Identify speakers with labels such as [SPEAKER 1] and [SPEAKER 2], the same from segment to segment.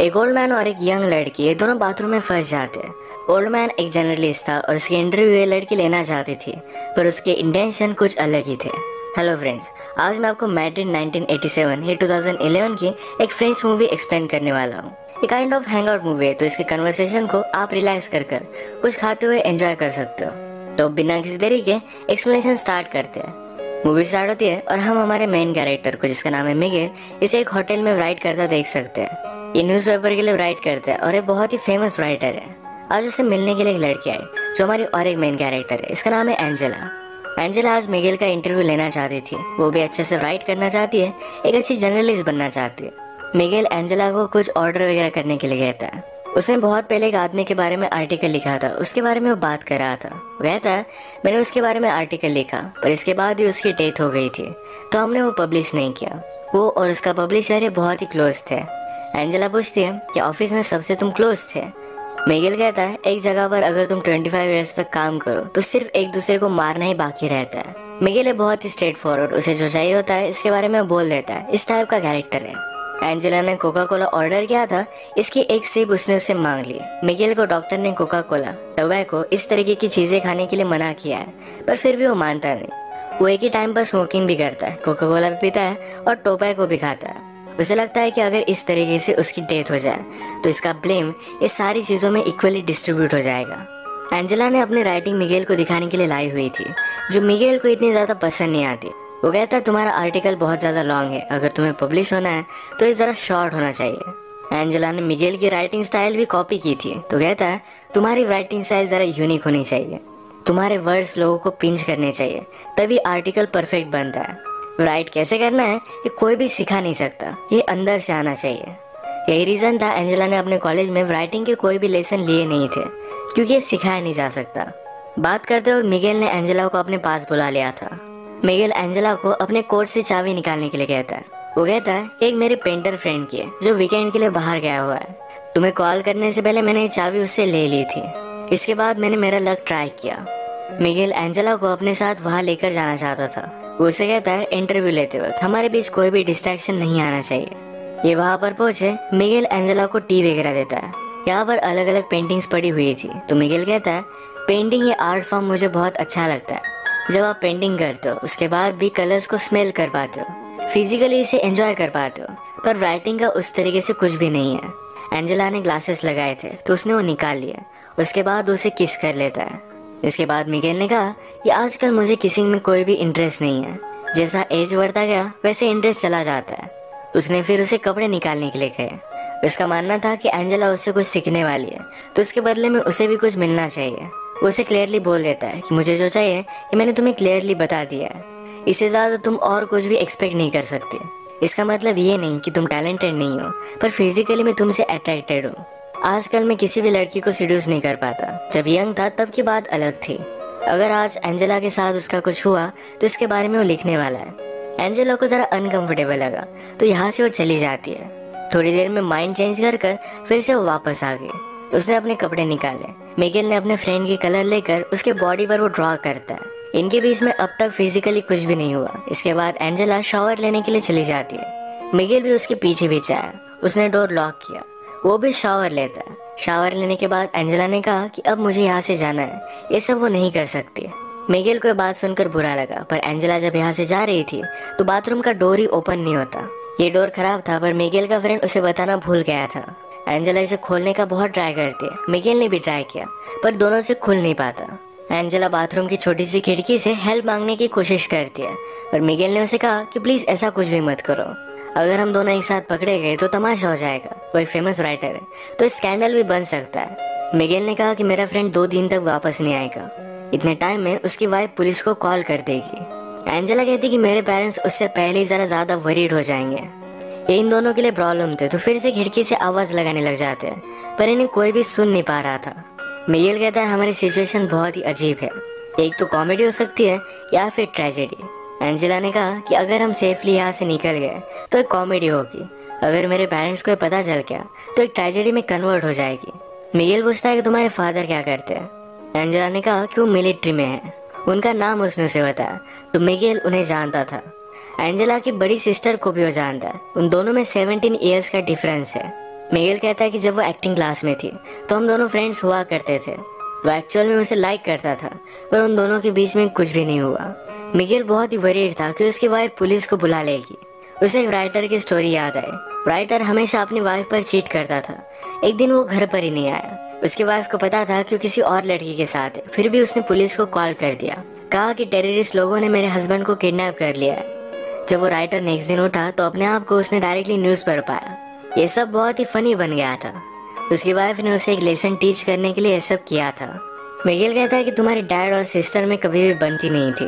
[SPEAKER 1] एक old man और एक यंग लड़की ये दोनों बाथरूम में फंस जाते हैं। ओल्ड मैन एक जर्नलिस्ट था और उसकी इंटरव्यू ये लड़की लेना चाहती थी, पर उसके इंटेंशन कुछ अलग ही थे। हेलो फ्रेंड्स, आज मैं आपको मैड्रिड 1987 या 2011 की एक फ्रेंच मूवी एक्सप्लेन करने वाला हूँ। ये kind of hang out movie है, तो इसके कन्वर्सेशन को आप रिलैक्स कर कुछ खाते हुए एंजॉय कर सकते हो। तो बिना किसी देरी के एक्सप्लेनेशन स्टार्ट करते हैं। मूवी स्टार्ट होती है और हम हमारे मेन कैरेक्टर को, जिसका नाम है मिगेल, इसे एक होटल में राइट करता देख सकते हैं। ये न्यूज़पेपर के लिए राइट करता है और ये बहुत ही फेमस राइटर है। आज उसे मिलने के लिए एक लड़की आई जो हमारी और एक मेन कैरेक्टर है, इसका नाम है एंजेला। एंजेला आज मिगेल का इंटरव्यू लेना चाहती थी। वो भी अच्छे से राइट करना चाहती है, एक अच्छी जर्नलिस्ट बनना चाहती है। मिगेल एंजेला को कुछ ऑर्डर वगैरह करने के लिए कहता है। उसने बहुत पहले एक आदमी के बारे में आर्टिकल लिखा था, उसके बारे में वो बात कर रहा था। वो कहता है मैंने उसके बारे में आर्टिकल लिखा, पर इसके बाद ही उसकी डेथ हो गई थी, तो हमने वो पब्लिश नहीं किया। वो और उसका पब्लिशर बहुत ही क्लोज थे। एंजेला पूछती है कि ऑफिस में सबसे तुम क्लोज थे। मिगेल कहता है एक जगह पर अगर तुम 25 इयर्स तक काम करो तो सिर्फ एक दूसरे को मारना ही बाकी रहता है। मिगेल है बहुत ही स्ट्रेट फॉरवर्ड, उसे जो चाहिए होता है इसके बारे में बोल देता है। इस टाइप का कैरेक्टर है। एंजेला ने कोका कोला ऑर्डर किया था, इसकी एक सिप उसने उससे मांग ली। मिगेल को डॉक्टर ने कोका कोला, टोबैको इस तरीके की चीजें खाने के लिए मना किया है, पर फिर भी वो मानता नहीं। वो एक ही टाइम पर स्मोकिंग भी करता है, कोका कोला भी पीता है और टोबैको भी खाता है। उसे लगता है कि अगर इस तरीके से उसकी डेथ हो जाए तो इसका ब्लेम ये सारी चीज़ों में इक्वली डिस्ट्रीब्यूट हो जाएगा। एंजेला ने अपनी राइटिंग मिगेल को दिखाने के लिए लाई हुई थी, जो मिगेल को इतनी ज़्यादा पसंद नहीं आती। वो कहता है तुम्हारा आर्टिकल बहुत ज़्यादा लॉन्ग है, अगर तुम्हें पब्लिश होना है तो ये ज़रा शॉर्ट होना चाहिए। एंजेला ने मिगेल की राइटिंग स्टाइल भी कॉपी की थी, तो कहता है तुम्हारी राइटिंग स्टाइल ज़रा यूनिक होनी चाहिए, तुम्हारे वर्ड्स लोगों को पिंच करने चाहिए, तभी आर्टिकल परफेक्ट बनता है। राइट कैसे करना है ये कोई भी सिखा नहीं सकता, ये अंदर से आना चाहिए। यही रीज़न था एंजेला ने अपने कॉलेज में राइटिंग के कोई भी लेसन लिए नहीं थे, क्योंकि ये सिखाया नहीं जा सकता। बात करते वक्त मिगेल ने एंजेला को अपने पास बुला लिया था। मिगेल एंजेला को अपने कोट से चाबी निकालने के लिए कहता है। वो कहता है एक मेरे पेंटर फ्रेंड की है जो वीकेंड के लिए बाहर गया हुआ है। तुम्हें कॉल करने से पहले मैंने ये चाबी उससे ले ली थी, इसके बाद मैंने मेरा लक ट्राई किया। मिगेल एंजेला को अपने साथ वहाँ लेकर जाना चाहता था। वो उसे कहता है इंटरव्यू लेते वक्त हमारे बीच कोई भी डिस्ट्रैक्शन नहीं आना चाहिए। ये वहाँ पर पहुंचे, मिगेल एंजेला को टी वगैरह देता है। यहाँ पर अलग अलग पेंटिंग्स पड़ी हुई थी, तो मिगेल कहता है पेंटिंग ये आर्ट फॉर्म मुझे बहुत अच्छा लगता है। जब आप पेंटिंग करते हो उसके बाद भी कलर्स को स्मेल कर पाते हो, फिजिकली इसे एंजॉय कर पाते हो, पर राइटिंग का उस तरीके से कुछ भी नहीं है। एंजेला ने ग्लासेस लगाए थे तो उसने वो निकाल लिया, उसके बाद उसे किस कर लेता है। इसके बाद मिगेल ने कहा कि आजकल मुझे किसिंग में कोई भी इंटरेस्ट नहीं है, जैसा एज बढ़ता गया वैसे इंटरेस्ट चला जाता है। उसने फिर उसे कपड़े निकालने के लिए कहे। उसका मानना था कि एंजेला उससे कुछ सीखने वाली है, तो उसके बदले में उसे भी कुछ मिलना चाहिए। वो उसे क्लियरली बोल देता है कि मुझे जो चाहिए ये मैंने तुम्हें क्लियरली बता दिया है, इससे ज़्यादा तुम और कुछ भी एक्सपेक्ट नहीं कर सकते। इसका मतलब ये नहीं कि तुम टैलेंटेड नहीं हो, पर फिजिकली मैं तुमसे अट्रैक्टेड हूँ। आजकल मैं किसी भी लड़की को सीड्यूस नहीं कर पाता, जब यंग था तब की बात अलग थी। अगर आज एंजेला के साथ उसका कुछ हुआ तो इसके बारे में वो लिखने वाला है। एंजेला को ज़रा अनकंफर्टेबल लगा, तो यहाँ से वो चली जाती है। थोड़ी देर में माइंड चेंज कर फिर से वो वापस आ गई। उसने अपने कपड़े निकाले। मिगेल ने अपने फ्रेंड की कलर लेकर उसके बॉडी पर वो ड्रॉ करता है। इनके बीच में अब तक फिजिकली कुछ भी नहीं हुआ। इसके बाद एंजेला शावर लेने के लिए चली जाती है। मिगेल भी उसके पीछे पीछे आया। उसने डोर लॉक किया, वो भी शावर लेता है। शावर लेने के बाद एंजेला ने कहा कि अब मुझे यहाँ से जाना है, ये सब वो नहीं कर सकती। मिगेल को ये बात सुनकर बुरा लगा, पर एंजेला जब यहाँ से जा रही थी तो बाथरूम का डोर ही ओपन नहीं होता। ये डोर खराब था, पर मिगेल का फ्रेंड उसे बताना भूल गया था। एंजेला इसे खोलने का बहुत ट्राई करती है। मिगेल ने भी ट्राई किया, पर दोनों से खुल नहीं पाता। एंजेला बाथरूम की छोटी सी खिड़की से हेल्प मांगने की कोशिश करती है, पर मिगेल ने उसे कहा कि प्लीज ऐसा कुछ भी मत करो, अगर हम दोनों एक साथ पकड़े गए तो तमाशा हो जाएगा। वो एक फेमस राइटर है, तो स्कैंडल भी बन सकता है। मिगेल ने कहा कि मेरा फ्रेंड 2 दिन तक वापस नहीं आएगा, इतने टाइम में उसकी वाइफ पुलिस को कॉल कर देगी। एंजेला कहती कि मेरे पेरेंट्स उससे पहले ही ज़रा ज़्यादा वरीड हो जाएंगे। ये इन दोनों के लिए प्रॉब्लम थे, तो फिर से खिड़की से आवाज़ लगाने लग जाते हैं, पर इन्हें कोई भी सुन नहीं पा रहा था। मिगेल कहता है हमारी सिचुएशन बहुत ही अजीब है, एक तो कॉमेडी हो सकती है या फिर ट्रेजेडी। एंजेला ने कहा कि अगर हम सेफली यहाँ से निकल गए तो एक कॉमेडी होगी, अगर मेरे पेरेंट्स को पता चल गया तो एक ट्रेजेडी में कन्वर्ट हो जाएगी। मिगेल पूछता है कि तुम्हारे फादर क्या करते हैं। एंजेला ने कहा कि वो मिलिट्री में है, उनका नाम उसने उसे बताया, तो मिगेल उन्हें जानता था। एंजेला की बड़ी सिस्टर को भी वो जानता है, उन दोनों में 17 ईयर्स का डिफरेंस है। मिगेल कहता है कि जब वो एक्टिंग क्लास में थी तो हम दोनों फ्रेंड्स हुआ करते थे। वो एक्चुअल में उसे लाइक करता था, पर उन दोनों के बीच में कुछ भी नहीं हुआ। मिगेल बहुत ही वरीड था कि उसकी वाइफ पुलिस को बुला लेगी। उसे एक राइटर की स्टोरी याद आई। राइटर हमेशा अपनी वाइफ पर चीट करता था। एक दिन वो घर पर ही नहीं आया। उसकी वाइफ को पता था कि वो किसी और लड़की के साथ है, फिर भी उसने पुलिस को कॉल कर दिया। कहा कि टेररिस्ट लोगों ने मेरे हस्बैंड को किडनैप कर लिया है। जब वो राइटर नेक्स्ट दिन उठा तो अपने आप को उसने डायरेक्टली न्यूज़ पर पाया। ये सब बहुत ही फनी बन गया था। उसकी वाइफ ने उसे एक लेसन टीच करने के लिए ये सब किया था। मिगेल कहता है कि तुम्हारे डैड और सिस्टर में कभी भी बनती नहीं थी,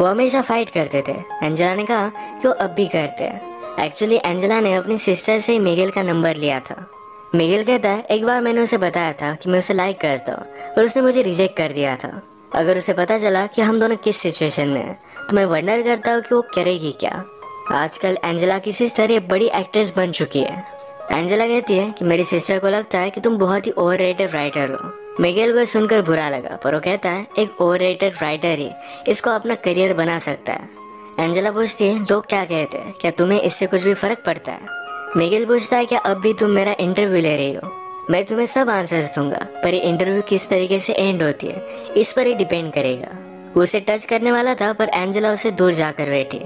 [SPEAKER 1] वो हमेशा फाइट करते थे। एंजेला ने कहा कि वो अब भी करते हैं। एक्चुअली एंजेला ने अपनी सिस्टर से ही मिगेल का नंबर लिया था। मिगेल कहता है एक बार मैंने उसे बताया था कि मैं उसे लाइक करता हूँ, पर उसने मुझे रिजेक्ट कर दिया था। अगर उसे पता चला कि हम दोनों किस सिचुएशन में हैं तो मैं वंडर करता हूँ कि वो करेगी क्या। आजकल एंजेला की सिस्टर एक बड़ी एक्ट्रेस बन चुकी है। एंजेला कहती है कि मेरी सिस्टर को लगता है कि तुम बहुत ही ओवररेटेड राइटर हो। मिगेल को सुनकर बुरा लगा, पर वो कहता है एक ओवररेटेड राइटर ही इसको अपना करियर बना सकता है। एंजेला पूछती है लोग क्या कहते हैं, क्या तुम्हें इससे कुछ भी फर्क पड़ता है। मिगेल पूछता है क्या अब भी तुम मेरा इंटरव्यू ले रही हो। मैं तुम्हें सब आंसर्स दूंगा, पर ये इंटरव्यू किस तरीके से एंड होती है इस पर ही डिपेंड करेगा। वो उसे टच करने वाला था, पर एंजेला उसे दूर जाकर बैठी।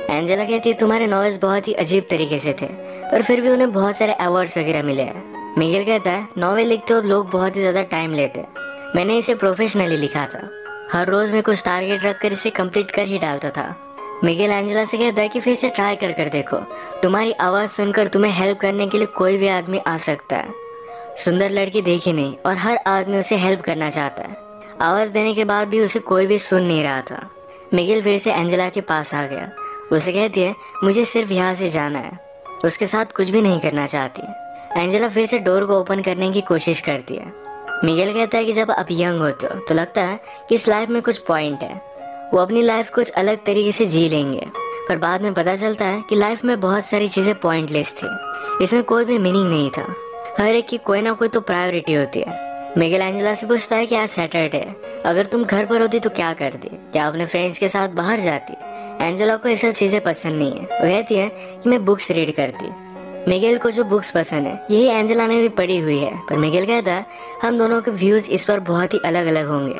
[SPEAKER 1] एंजेला कहती है तुम्हारे नॉवेल्स बहुत ही अजीब तरीके से थे, पर फिर भी उन्हें बहुत सारे अवार्ड्स वगैरह मिले हैं। मिगेल कहता है नॉवेल लिखते हो लोग बहुत ही ज़्यादा टाइम लेते हैं, मैंने इसे प्रोफेशनली लिखा था। हर रोज़ मैं कुछ टारगेट रख कर इसे कंप्लीट कर ही डालता था। मिगेल एंजेला से कहता है कि फिर से ट्राई कर देखो, तुम्हारी आवाज़ सुनकर तुम्हें हेल्प करने के लिए कोई भी आदमी आ सकता है। सुंदर लड़की देखी नहीं और हर आदमी उसे हेल्प करना चाहता है। आवाज़ देने के बाद भी उसे कोई भी सुन नहीं रहा था। मिगेल फिर से एंजेला के पास आ गया। उसे कहती है मुझे सिर्फ यहाँ से जाना है, उसके साथ कुछ भी नहीं करना चाहती। एंजेला फिर से डोर को ओपन करने की कोशिश करती है। मिगेल कहता है कि जब आप यंग होते हो तो लगता है कि इस लाइफ में कुछ पॉइंट है, वो अपनी लाइफ कुछ अलग तरीके से जी लेंगे, पर बाद में पता चलता है कि लाइफ में बहुत सारी चीज़ें पॉइंटलेस थी, इसमें कोई भी मीनिंग नहीं था। हर एक की कोई ना कोई तो प्रायोरिटी होती है। मिगेल एंजेला से पूछता है कि आज सैटरडे है, अगर तुम घर पर होती तो क्या करती, क्या अपने फ्रेंड्स के साथ बाहर जाती। एंजेला को ये सब चीज़ें पसंद नहीं है। वो कहती है कि मैं बुक्स रीड करती। मिगेल को जो बुक्स पसंद है यही एंजेला ने भी पढ़ी हुई है, पर मिगेल कहता है हम दोनों के व्यूज़ इस पर बहुत ही अलग अलग होंगे।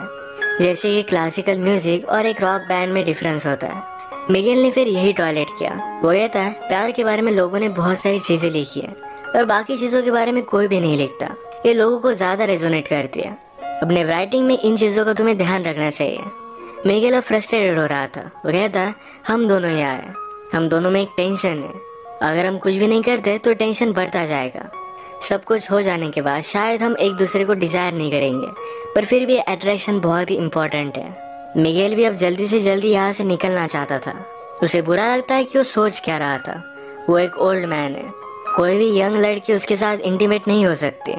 [SPEAKER 1] जैसे कि क्लासिकल म्यूजिक और एक रॉक बैंड में डिफरेंस होता है। मिगेल ने फिर यही टॉयलेट किया। वो कहता है प्यार के बारे में लोगों ने बहुत सारी चीज़ें लिखी है, पर बाकी चीज़ों के बारे में कोई भी नहीं लिखता। ये लोगों को ज़्यादा रेजोनेट करती है। अपने राइटिंग में इन चीज़ों का तुम्हें ध्यान रखना चाहिए। मिगेल अब फ्रस्ट्रेटेड हो रहा था। वो कहता है हम दोनों यहाँ हैं, हम दोनों में एक टेंशन है, अगर हम कुछ भी नहीं करते तो टेंशन बढ़ता जाएगा। सब कुछ हो जाने के बाद शायद हम एक दूसरे को डिज़ायर नहीं करेंगे, पर फिर भी अट्रैक्शन बहुत ही इम्पोर्टेंट है। मिगेल भी अब जल्दी से जल्दी यहाँ से निकलना चाहता था। उसे बुरा लगता है कि वो सोच क्या रहा था। वो एक ओल्ड मैन है, कोई भी यंग लड़की उसके साथ इंटीमेट नहीं हो सकती।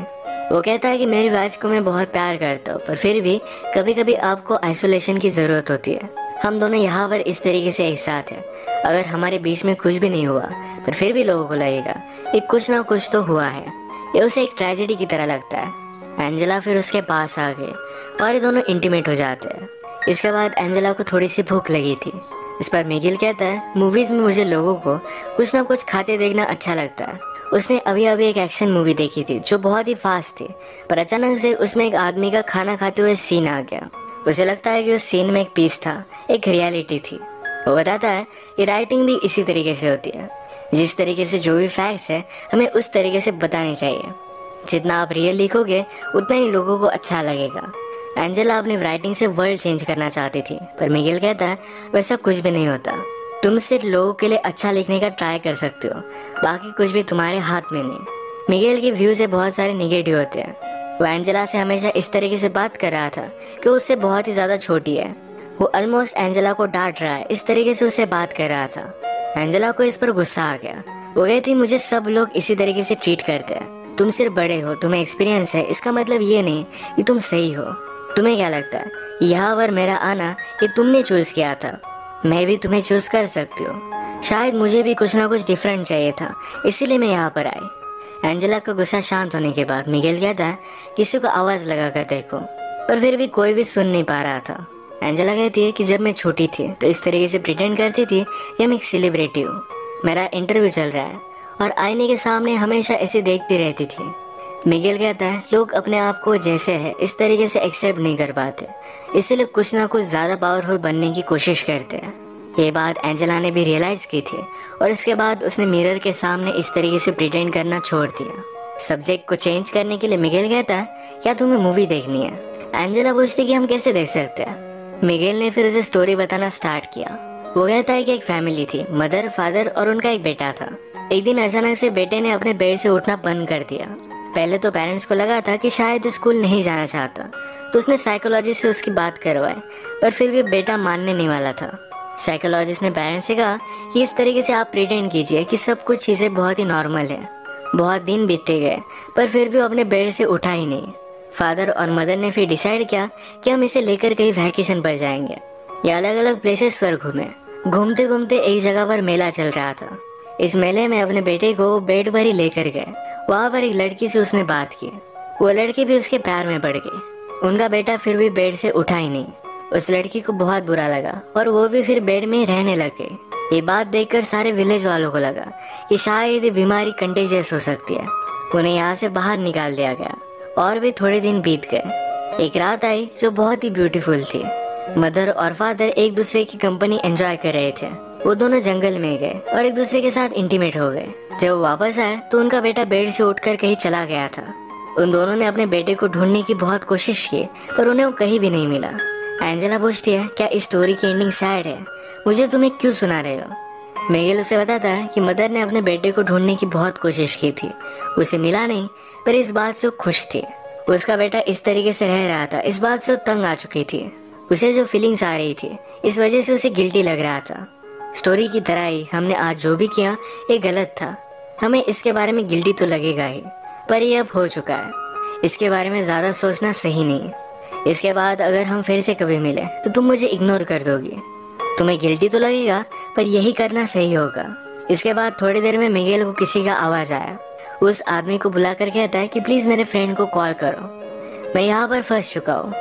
[SPEAKER 1] वो कहता है कि मेरी वाइफ को मैं बहुत प्यार करता हूँ, पर फिर भी कभी कभी आपको आइसोलेशन की ज़रूरत होती है। हम दोनों यहाँ पर इस तरीके से एक साथ हैं, अगर हमारे बीच में कुछ भी नहीं हुआ पर फिर भी लोगों को लगेगा कि कुछ ना कुछ तो हुआ है। ये उसे एक ट्रेजेडी की तरह लगता है। एंजेला फिर उसके पास आ गई और ये दोनों इंटीमेट हो जाते हैं। इसके बाद एंजेला को थोड़ी सी भूख लगी थी। इस पर मिगेल कहता है मूवीज़ में मुझे लोगों को कुछ ना कुछ खाते देखना अच्छा लगता है। उसने अभी अभी एक एक्शन मूवी देखी थी जो बहुत ही फास्ट थी, पर अचानक से उसमें एक आदमी का खाना खाते हुए सीन आ गया। उसे लगता है कि उस सीन में एक पीस था, एक रियलिटी थी। वो बताता है कि राइटिंग भी इसी तरीके से होती है, जिस तरीके से जो भी फैक्ट्स है हमें उस तरीके से बताने चाहिए। जितना आप रियल लिखोगे उतना ही लोगों को अच्छा लगेगा। एंजेला अपनी राइटिंग से वर्ल्ड चेंज करना चाहती थी, पर मिगेल कहता है वैसा कुछ भी नहीं होता। तुम सिर्फ लोगों के लिए अच्छा लिखने का ट्राई कर सकते हो, बाकी कुछ भी तुम्हारे हाथ में नहीं। मिगेल के व्यूज़ से बहुत सारे निगेटिव होते हैं। वो एंजेला से हमेशा इस तरीके से बात कर रहा था कि उससे बहुत ही ज़्यादा छोटी है। वो ऑलमोस्ट एंजेला को डांट रहा है, इस तरीके से उसे बात कर रहा था। एंजेला को इस पर गुस्सा आ गया। वो कहती मुझे सब लोग इसी तरीके से ट्रीट करते हैं, तुम सिर्फ बड़े हो, तुम्हें एक्सपीरियंस है, इसका मतलब ये नहीं कि तुम सही हो। तुम्हें क्या लगता है यहाँ पर मेरा आना ये तुमने चूज़ किया था? मैं भी तुम्हें चूज़ कर सकती हूँ। शायद मुझे भी कुछ ना कुछ डिफरेंट चाहिए था, इसीलिए मैं यहाँ पर आई। एंजेला का गुस्सा शांत होने के बाद मिगेल कहता है किसी को आवाज़ लगा कर देखो, पर फिर भी कोई भी सुन नहीं पा रहा था। एंजेला कहती है कि जब मैं छोटी थी तो इस तरीके से प्रिटेंड करती थी कि मैं एक सेलिब्रिटी हूँ, मेरा इंटरव्यू चल रहा है और आईने के सामने हमेशा ऐसे देखती रहती थी। मिगेल कहता है लोग अपने आप को जैसे है इस तरीके से एक्सेप्ट नहीं कर पाते, इसलिए कुछ ना कुछ ज़्यादा पावरफुल बनने की कोशिश करते हैं। ये बात एंजेला ने भी रियलाइज़ की थी और इसके बाद उसने मिरर के सामने इस तरीके से प्रिटेंड करना छोड़ दिया। सब्जेक्ट को चेंज करने के लिए मिगेल कहता है क्या तुम्हें मूवी देखनी है? एंजेला पूछती कि हम कैसे देख सकते हैं। मिगेल ने फिर उसे स्टोरी बताना स्टार्ट किया। वो कहता है कि एक फैमिली थी, मदर, फादर और उनका एक बेटा था। एक दिन अचानक से बेटे ने अपने बेड से उठना बंद कर दिया। पहले तो पेरेंट्स को लगा था कि शायद स्कूल नहीं जाना चाहता, तो उसने साइकोलॉजिस्ट से उसकी बात करवाई, पर फिर भी बेटा मानने नहीं वाला था। साइकोलॉजिस्ट ने पेरेंट्स से कहा कि इस तरीके से आप प्रिटेंड कीजिए कि सब कुछ चीज़ें बहुत ही नॉर्मल है। बहुत दिन बीतते गए पर फिर भी वो अपने बेड से उठा ही नहीं। फादर और मदर ने फिर डिसाइड किया कि हम इसे लेकर कहीं वैकेशन पर जाएंगे। ये अलग अलग प्लेसेस पर घूमे। घूमते घूमते एक जगह पर मेला चल रहा था। इस मेले में अपने बेटे को बेड पर ही लेकर गए। वहाँ पर एक लड़की से उसने बात की। वो लड़की भी उसके पैर में पड़ गई। उनका बेटा फिर भी बेड से उठा ही नहीं। उस लड़की को बहुत बुरा लगा और वो भी फिर बेड में ही रहने लग गई। ये बात देखकर सारे विलेज वालों को लगा कि शायद ये बीमारी कंटेजियस हो सकती है। उन्हें यहाँ से बाहर निकाल दिया गया और भी थोड़े दिन बीत गए। एक रात आई जो बहुत ही ब्यूटीफुल थी। मदर और फादर एक दूसरे की कंपनी एंजॉय कर रहे थे। वो दोनों जंगल में गए और एक दूसरे के साथ इंटीमेट हो गए। जब वो वापस आए तो उनका बेटा बेड से उठकर कहीं चला गया था। उन दोनों ने अपने बेटे को ढूंढने की बहुत कोशिश की पर उन्हें वो कहीं भी नहीं मिला। एंजेला पूछती है क्या इस स्टोरी की एंडिंग सैड है? मुझे तुम्हें क्यों सुना रहे हो? मिगेल उसे बताता है कि मदर ने अपने बेटे को ढूंढने की बहुत कोशिश की थी, उसे मिला नहीं, पर इस बात से वो खुश थी। उसका बेटा इस तरीके से रह रहा था, इस बात से वो तंग आ चुकी थी। उसे जो फीलिंग्स आ रही थी इस वजह से उसे गिल्टी लग रहा था। स्टोरी की तरह ही हमने आज जो भी किया ये गलत था। हमें इसके बारे में गिल्टी तो लगेगा ही, पर ये अब हो चुका है। इसके बारे में ज़्यादा सोचना सही नहीं। इसके बाद अगर हम फिर से कभी मिले तो तुम मुझे इग्नोर कर दोगी। तुम्हें गिल्टी तो लगेगा पर यही करना सही होगा। इसके बाद थोड़ी देर में मिगेल को किसी का आवाज़ आया। उस आदमी को बुलाकर कहता है कि प्लीज़ मेरे फ्रेंड को कॉल करो, मैं यहाँ पर फंस चुका हूँ।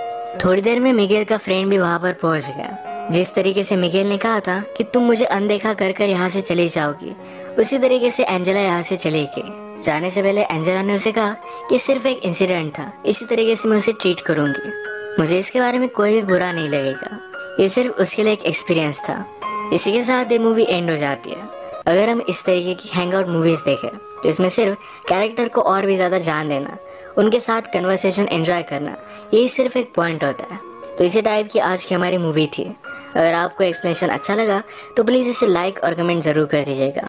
[SPEAKER 1] थोड़ी देर में मिगेल का फ्रेंड भी वहाँ पर पहुँच गया। जिस तरीके से मिगेल ने कहा था कि तुम मुझे अनदेखा कर कर यहाँ से चली जाओगी, उसी तरीके से एंजेला यहाँ से चली गई। जाने से पहले एंजेला ने उसे कहा कि सिर्फ एक इंसिडेंट था, इसी तरीके से मैं उसे ट्रीट करूँगी। मुझे इसके बारे में कोई भी बुरा नहीं लगेगा, ये सिर्फ उसके लिए एक एक्सपीरियंस था। इसी के साथ ये मूवी एंड हो जाती है। अगर हम इस तरीके की हैंगआउट मूवीज़ देखें तो इसमें सिर्फ कैरेक्टर को और भी ज़्यादा जान देना, उनके साथ कन्वर्सेशन एंजॉय करना, यही सिर्फ एक पॉइंट होता है। तो इसी टाइप की आज की हमारी मूवी थी। अगर आपको एक्सप्लेनेशन अच्छा लगा तो प्लीज़ इसे लाइक और कमेंट ज़रूर कर दीजिएगा।